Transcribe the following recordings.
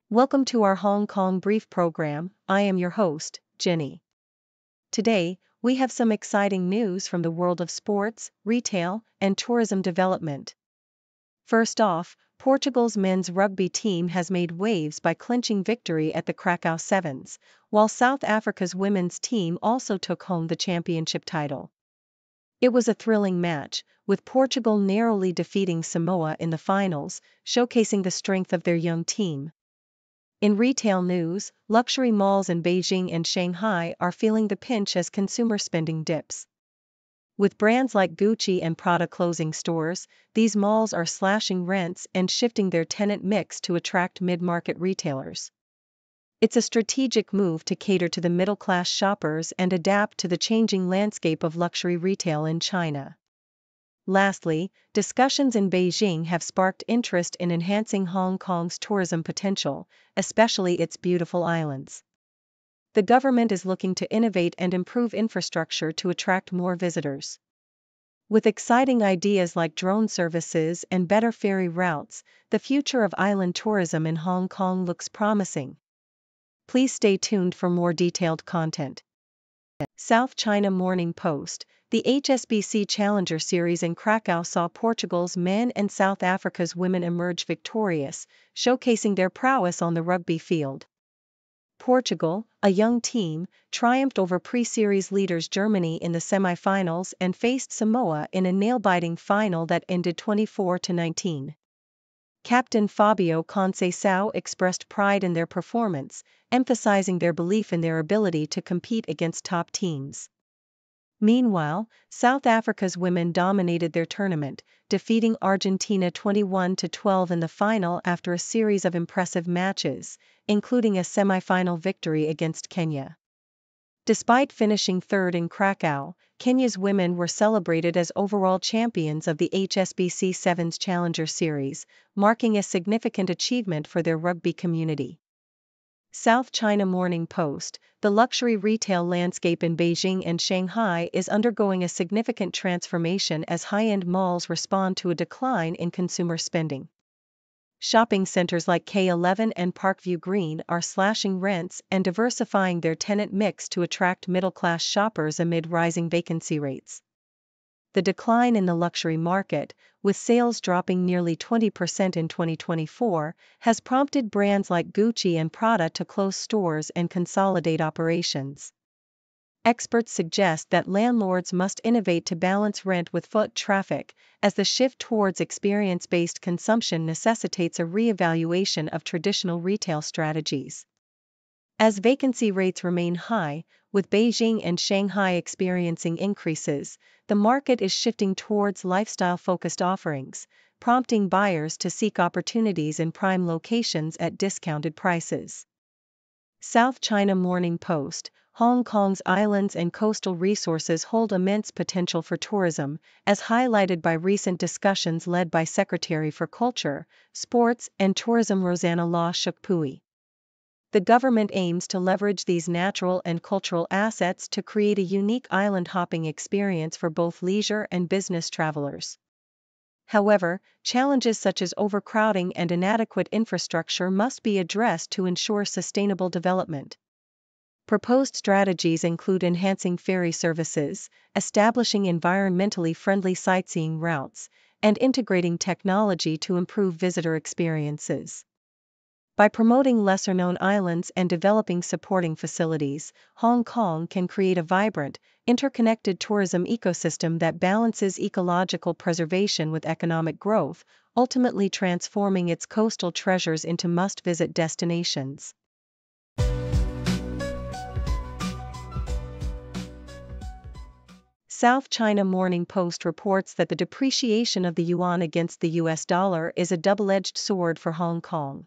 Welcome to our Hong Kong Brief program. I am your host, Jenny. Today, we have some exciting news from the world of sports, retail, and tourism development. First off, Portugal's men's rugby team has made waves by clinching victory at the Krakow Sevens, while South Africa's women's team also took home the championship title. It was a thrilling match, with Portugal narrowly defeating Samoa in the finals, showcasing the strength of their young team. In retail news, luxury malls in Beijing and Shanghai are feeling the pinch as consumer spending dips. With brands like Gucci and Prada closing stores, these malls are slashing rents and shifting their tenant mix to attract mid-market retailers. It's a strategic move to cater to the middle-class shoppers and adapt to the changing landscape of luxury retail in China. Lastly, discussions in Beijing have sparked interest in enhancing Hong Kong's tourism potential, especially its beautiful islands. The government is looking to innovate and improve infrastructure to attract more visitors. With exciting ideas like drone services and better ferry routes, the future of island tourism in Hong Kong looks promising. Please stay tuned for more detailed content. South China Morning Post. The HSBC Challenger Series in Krakow saw Portugal's men and South Africa's women emerge victorious, showcasing their prowess on the rugby field. Portugal, a young team, triumphed over pre-series leaders Germany in the semi-finals and faced Samoa in a nail-biting final that ended 24-19. Captain Fabio Conceição expressed pride in their performance, emphasizing their belief in their ability to compete against top teams. Meanwhile, South Africa's women dominated their tournament, defeating Argentina 21-12 in the final after a series of impressive matches, including a semi-final victory against Kenya. Despite finishing third in Krakow, Kenya's women were celebrated as overall champions of the HSBC Sevens Challenger Series, marking a significant achievement for their rugby community. South China Morning Post. The luxury retail landscape in Beijing and Shanghai is undergoing a significant transformation as high-end malls respond to a decline in consumer spending. Shopping centers like K11 and Parkview Green are slashing rents and diversifying their tenant mix to attract middle-class shoppers amid rising vacancy rates. The decline in the luxury market, with sales dropping nearly 20% in 2024, has prompted brands like Gucci and Prada to close stores and consolidate operations. Experts suggest that landlords must innovate to balance rent with foot traffic, as the shift towards experience-based consumption necessitates a re-evaluation of traditional retail strategies. As vacancy rates remain high, with Beijing and Shanghai experiencing increases, the market is shifting towards lifestyle-focused offerings, prompting buyers to seek opportunities in prime locations at discounted prices. South China Morning Post. Hong Kong's islands and coastal resources hold immense potential for tourism, as highlighted by recent discussions led by Secretary for Culture, Sports and Tourism Rosanna Law Shuk Pui. The government aims to leverage these natural and cultural assets to create a unique island hopping experience for both leisure and business travelers. However, challenges such as overcrowding and inadequate infrastructure must be addressed to ensure sustainable development. Proposed strategies include enhancing ferry services, establishing environmentally friendly sightseeing routes, and integrating technology to improve visitor experiences. By promoting lesser-known islands and developing supporting facilities, Hong Kong can create a vibrant, interconnected tourism ecosystem that balances ecological preservation with economic growth, ultimately transforming its coastal treasures into must-visit destinations. South China Morning Post reports that the depreciation of the yuan against the US dollar is a double-edged sword for Hong Kong.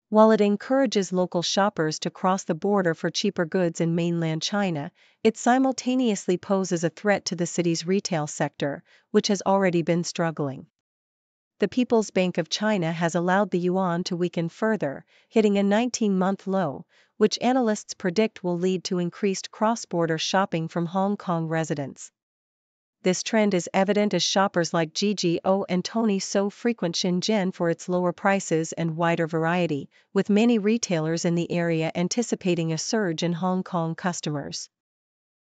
While it encourages local shoppers to cross the border for cheaper goods in mainland China, it simultaneously poses a threat to the city's retail sector, which has already been struggling. The People's Bank of China has allowed the yuan to weaken further, hitting a 19-month low, which analysts predict will lead to increased cross-border shopping from Hong Kong residents. This trend is evident as shoppers like Gigi O and Tony So frequent Shenzhen for its lower prices and wider variety, with many retailers in the area anticipating a surge in Hong Kong customers.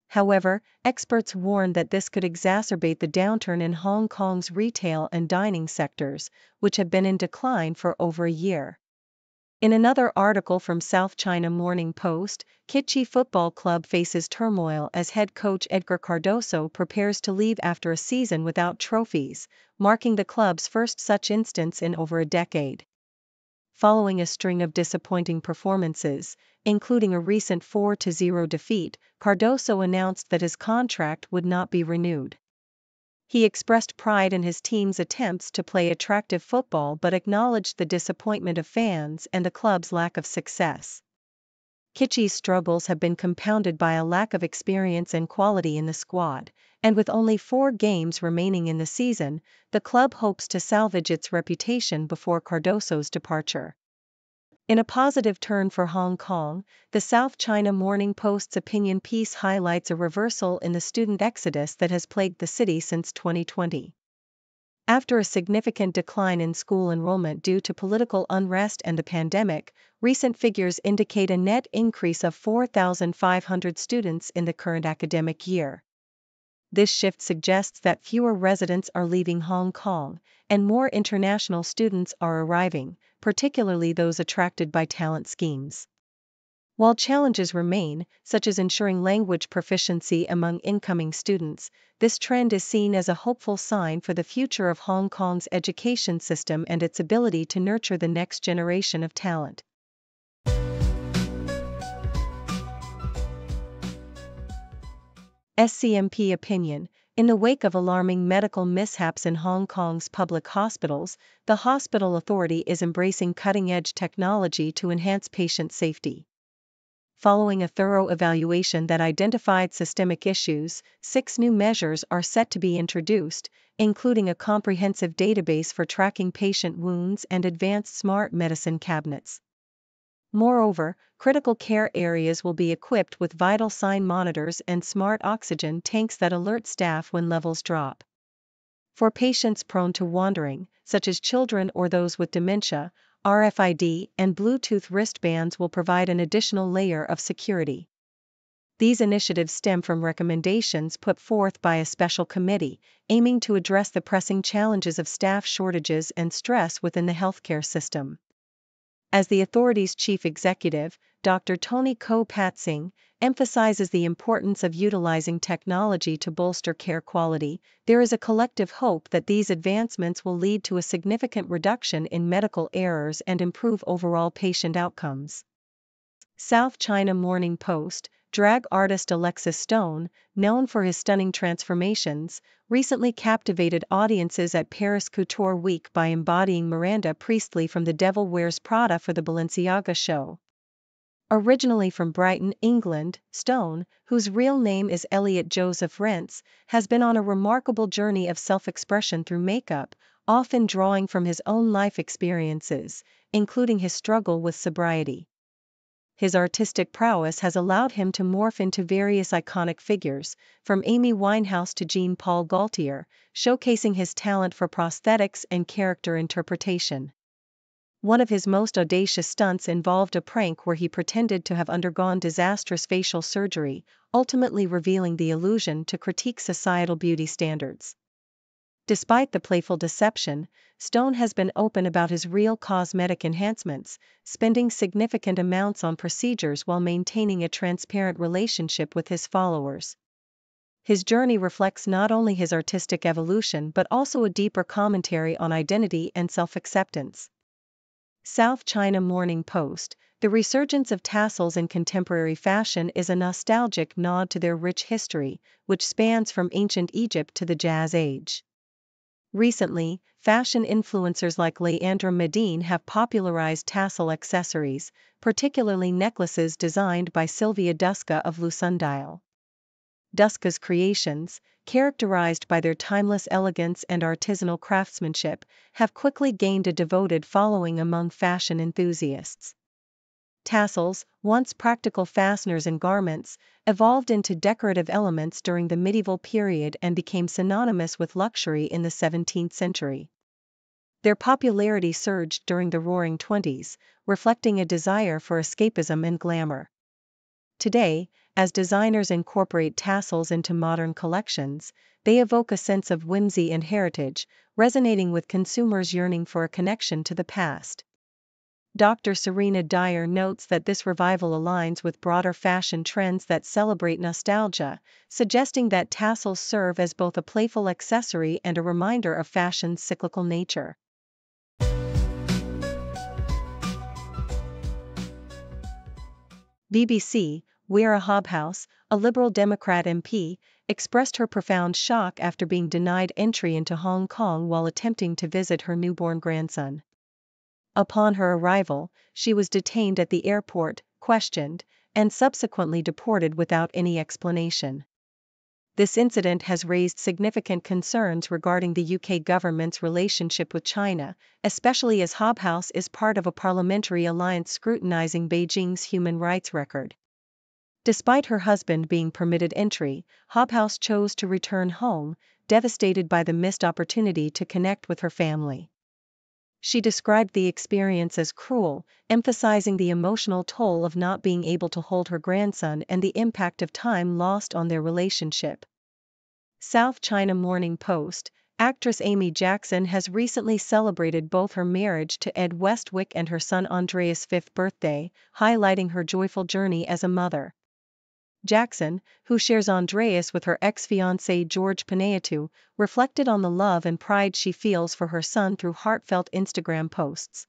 However, experts warn that this could exacerbate the downturn in Hong Kong's retail and dining sectors, which have been in decline for over a year. In another article from South China Morning Post, Gucci Football Club faces turmoil as head coach Edgar Cardoso prepares to leave after a season without trophies, marking the club's first such instance in over a decade. Following a string of disappointing performances, including a recent 4-0 defeat, Cardoso announced that his contract would not be renewed. He expressed pride in his team's attempts to play attractive football but acknowledged the disappointment of fans and the club's lack of success. Gucci's struggles have been compounded by a lack of experience and quality in the squad, and with only 4 games remaining in the season, the club hopes to salvage its reputation before Cardoso's departure. In a positive turn for Hong Kong, the South China Morning Post's opinion piece highlights a reversal in the student exodus that has plagued the city since 2020. After a significant decline in school enrollment due to political unrest and the pandemic, recent figures indicate a net increase of 4,500 students in the current academic year. This shift suggests that fewer residents are leaving Hong Kong, and more international students are arriving, particularly those attracted by talent schemes. While challenges remain, such as ensuring language proficiency among incoming students, this trend is seen as a hopeful sign for the future of Hong Kong's education system and its ability to nurture the next generation of talent. SCMP opinion. In the wake of alarming medical mishaps in Hong Kong's public hospitals, the Hospital Authority is embracing cutting-edge technology to enhance patient safety. Following a thorough evaluation that identified systemic issues, 6 new measures are set to be introduced, including a comprehensive database for tracking patient wounds and advanced smart medicine cabinets. Moreover, critical care areas will be equipped with vital sign monitors and smart oxygen tanks that alert staff when levels drop. For patients prone to wandering, such as children or those with dementia, RFID and Bluetooth wristbands will provide an additional layer of security. These initiatives stem from recommendations put forth by a special committee, aiming to address the pressing challenges of staff shortages and stress within the healthcare system. As the authority's chief executive, Dr. Tony Ko Patsing, emphasizes the importance of utilizing technology to bolster care quality, there is a collective hope that these advancements will lead to a significant reduction in medical errors and improve overall patient outcomes. South China Morning Post, drag artist Alexis Stone, known for his stunning transformations, recently captivated audiences at Paris Couture Week by embodying Miranda Priestley from The Devil Wears Prada for the Balenciaga show. Originally from Brighton, England, Stone, whose real name is Elliot Joseph Rents, has been on a remarkable journey of self-expression through makeup, often drawing from his own life experiences, including his struggle with sobriety. His artistic prowess has allowed him to morph into various iconic figures, from Amy Winehouse to Jean-Paul Gaultier, showcasing his talent for prosthetics and character interpretation. One of his most audacious stunts involved a prank where he pretended to have undergone disastrous facial surgery, ultimately revealing the illusion to critique societal beauty standards. Despite the playful deception, Stone has been open about his real cosmetic enhancements, spending significant amounts on procedures while maintaining a transparent relationship with his followers. His journey reflects not only his artistic evolution but also a deeper commentary on identity and self-acceptance. South China Morning Post, the resurgence of tassels in contemporary fashion is a nostalgic nod to their rich history, which spans from ancient Egypt to the Jazz Age. Recently, fashion influencers like Leandra Medine have popularized tassel accessories, particularly necklaces designed by Sylvia Duska of Lusundile. Duska's creations, characterized by their timeless elegance and artisanal craftsmanship, have quickly gained a devoted following among fashion enthusiasts. Tassels, once practical fasteners in garments, evolved into decorative elements during the medieval period and became synonymous with luxury in the 17th century. Their popularity surged during the Roaring Twenties, reflecting a desire for escapism and glamour. Today, as designers incorporate tassels into modern collections, they evoke a sense of whimsy and heritage, resonating with consumers yearning for a connection to the past. Dr. Serena Dyer notes that this revival aligns with broader fashion trends that celebrate nostalgia, suggesting that tassels serve as both a playful accessory and a reminder of fashion's cyclical nature. BBC, Vera Hobhouse, a Liberal Democrat MP, expressed her profound shock after being denied entry into Hong Kong while attempting to visit her newborn grandson. Upon her arrival, she was detained at the airport, questioned, and subsequently deported without any explanation. This incident has raised significant concerns regarding the UK government's relationship with China, especially as Hobhouse is part of a parliamentary alliance scrutinizing Beijing's human rights record. Despite her husband being permitted entry, Hobhouse chose to return home, devastated by the missed opportunity to connect with her family. She described the experience as cruel, emphasizing the emotional toll of not being able to hold her grandson and the impact of time lost on their relationship. South China Morning Post, actress Amy Jackson has recently celebrated both her marriage to Ed Westwick and her son Andreas' 5th birthday, highlighting her joyful journey as a mother. Jackson, who shares Andreas with her ex-fiancé George Panayiotou, reflected on the love and pride she feels for her son through heartfelt Instagram posts.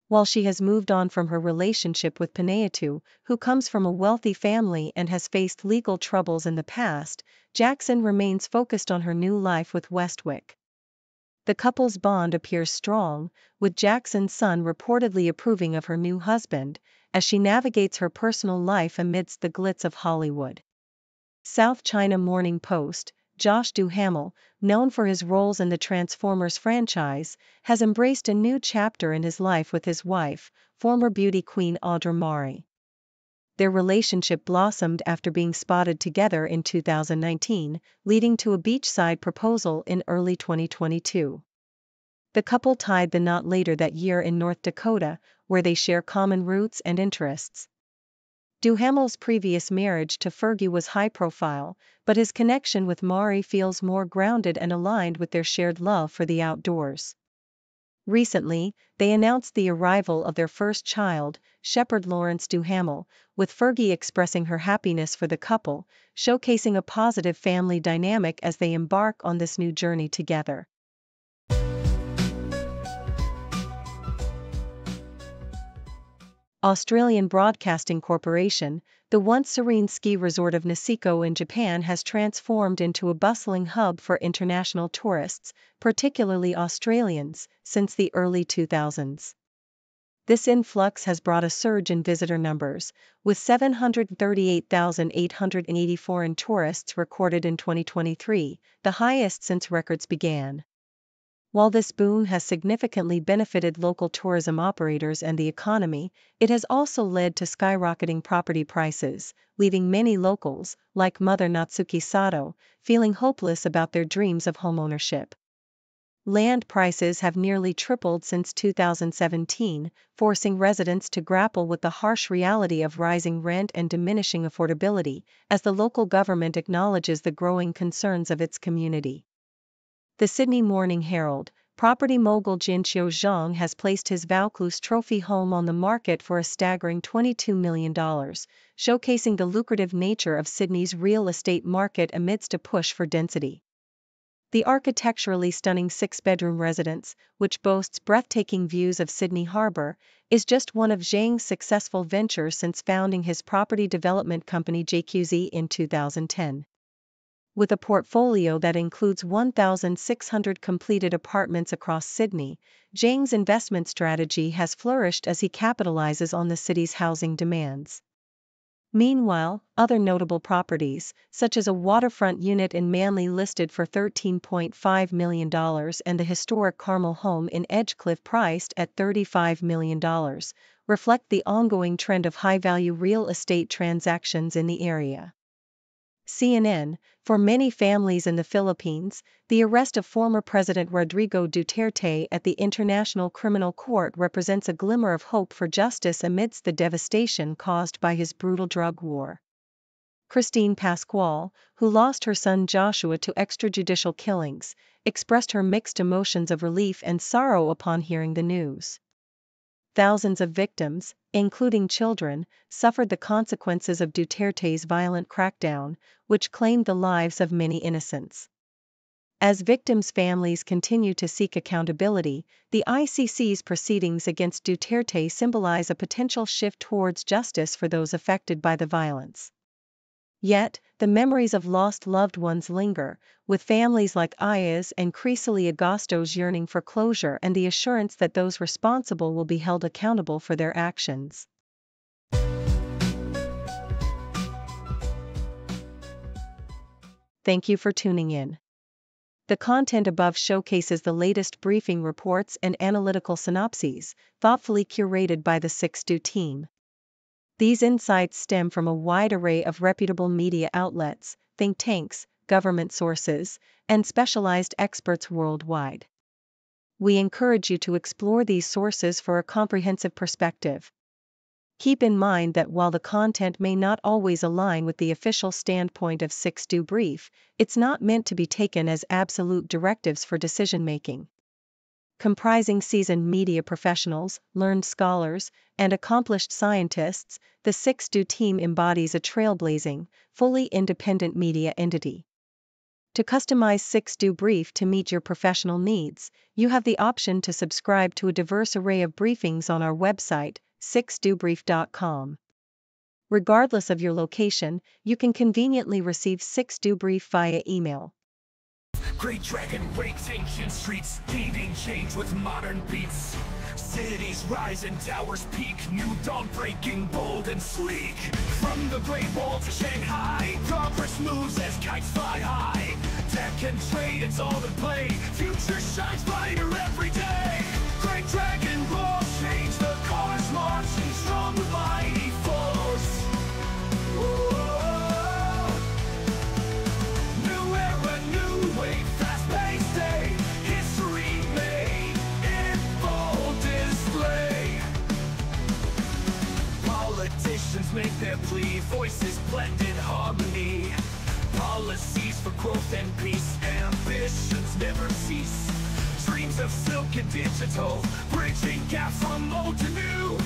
While she has moved on from her relationship with Panayiotou, who comes from a wealthy family and has faced legal troubles in the past, Jackson remains focused on her new life with Westwick. The couple's bond appears strong, with Jackson's son reportedly approving of her new husband, as she navigates her personal life amidst the glitz of Hollywood. South China Morning Post, Josh Duhamel, known for his roles in the Transformers franchise, has embraced a new chapter in his life with his wife, former beauty queen Audra Mari. Their relationship blossomed after being spotted together in 2019, leading to a beachside proposal in early 2022. The couple tied the knot later that year in North Dakota, where they share common roots and interests. Duhamel's previous marriage to Fergie was high-profile, but his connection with Mari feels more grounded and aligned with their shared love for the outdoors. Recently, they announced the arrival of their first child, shepherd Lawrence Duhamel, with Fergie expressing her happiness for the couple, showcasing a positive family dynamic as they embark on this new journey together. Australian Broadcasting Corporation, the once serene ski resort of Niseko in Japan has transformed into a bustling hub for international tourists, particularly Australians, since the early 2000s. This influx has brought a surge in visitor numbers, with 738,880 foreign tourists recorded in 2023, the highest since records began. While this boom has significantly benefited local tourism operators and the economy, it has also led to skyrocketing property prices, leaving many locals, like Mother Natsuki Sato, feeling hopeless about their dreams of homeownership. Land prices have nearly tripled since 2017, forcing residents to grapple with the harsh reality of rising rent and diminishing affordability, as the local government acknowledges the growing concerns of its community. The Sydney Morning Herald, property mogul Jin Xiu Zhang has placed his Vaucluse trophy home on the market for a staggering $22 million, showcasing the lucrative nature of Sydney's real estate market amidst a push for density. The architecturally stunning 6-bedroom residence, which boasts breathtaking views of Sydney Harbour, is just one of Zhang's successful ventures since founding his property development company JQZ in 2010. With a portfolio that includes 1,600 completed apartments across Sydney, Zhang's investment strategy has flourished as he capitalizes on the city's housing demands. Meanwhile, other notable properties, such as a waterfront unit in Manly listed for $13.5 million and the historic Carmel home in Edgecliff priced at $35 million, reflect the ongoing trend of high-value real estate transactions in the area. CNN, for many families in the Philippines, the arrest of former President Rodrigo Duterte at the International Criminal Court represents a glimmer of hope for justice amidst the devastation caused by his brutal drug war. Christine Pascual, who lost her son Joshua to extrajudicial killings, expressed her mixed emotions of relief and sorrow upon hearing the news. Thousands of victims, including children, suffered the consequences of Duterte's violent crackdown, which claimed the lives of many innocents. As victims' families continue to seek accountability, the ICC's proceedings against Duterte symbolize a potential shift towards justice for those affected by the violence. Yet, the memories of lost loved ones linger, with families like Aya's and Crisely Agosto's yearning for closure and the assurance that those responsible will be held accountable for their actions. Thank you for tuning in. The content above showcases the latest briefing reports and analytical synopses, thoughtfully curated by the 6Do team. These insights stem from a wide array of reputable media outlets, think tanks, government sources, and specialized experts worldwide. We encourage you to explore these sources for a comprehensive perspective. Keep in mind that while the content may not always align with the official standpoint of 6Do Brief, it's not meant to be taken as absolute directives for decision-making. Comprising seasoned media professionals, learned scholars, and accomplished scientists, the 6Do team embodies a trailblazing, fully independent media entity. To customize 6Do Brief to meet your professional needs, you have the option to subscribe to a diverse array of briefings on our website, 6dobrief.com. Regardless of your location, you can conveniently receive 6Do Brief via email. Great dragon wakes ancient streets, leading change with modern beats. Cities rise and towers peak, new dawn breaking, bold and sleek. From the Great Wall to Shanghai, progress moves as kites fly high. Tech and trade, it's all in play, future shines brighter every day. Great dragon roars, change the cars, marching strong with mighty force. New era, new wave, fast-paced day, history made in full display. Politicians make their plea, voices blend in harmony. Policies for growth and peace, ambitions never cease. Dreams of silk and digital, bridging gaps from old to new.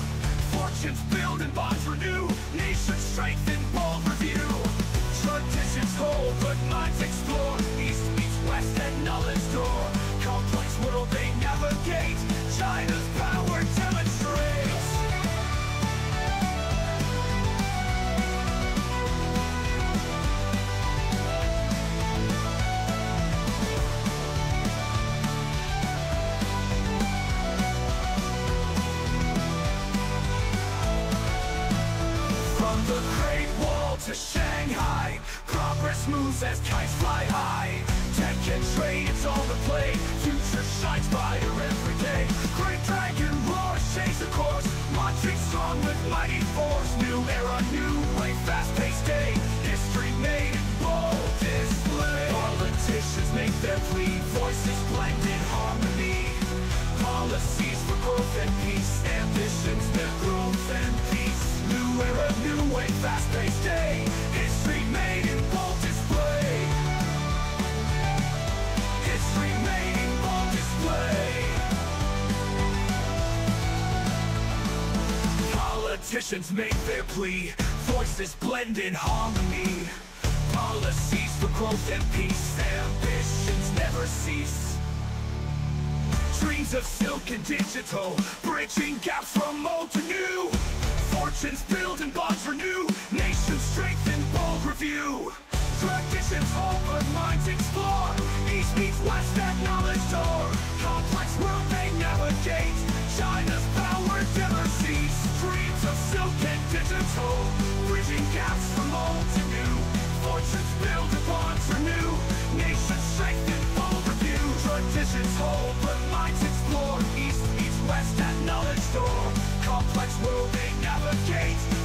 Fortunes build and bonds renew, nations strengthen, bold review. Traditions hold, but minds explore. East meets west and knowledge door. Complex world they navigate, China's power demonstrates. From the Great Wall to Shanghai, progress moves as kites fly high. Tech and trade, it's all the play, future shines brighter every day. Great dragon roars, change the course, marching strong with mighty force. New era, new way, fast-paced day, history made in bold display. Politicians make their plea, voices blend in harmony. Policies for growth and peace, ambitions their growth and peace. New era, new way, fast-paced day, history made in bold display. History made in bold display. Politicians make their plea, voices blend in harmony. Policies for growth and peace, ambitions never cease. Dreams of silk and digital, bridging gaps from old to new. Fortunes build and bonds renew, nations strengthen, bold review. Traditions hold but minds explore, east meets west at knowledge door. Complex world they navigate, China's power never cease. Dreams of silk and digital, bridging gaps complex world they navigate.